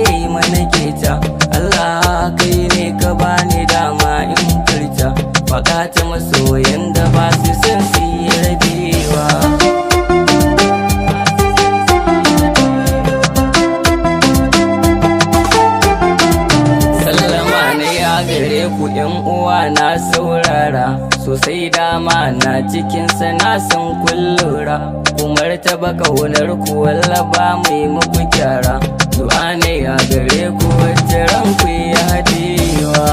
yayi mana keta. Allah kai ne ka bani dama in furta waka ta masoyan da ba su san su yi rabewa. Sallama ne a gare ku yan uwa na saurara sosai, dama na cikinsa na san kun lura. Kumar taba kaunar ku wallaba mai muku kyara, du'a ne a gare ku wacce ranku ya hadewa.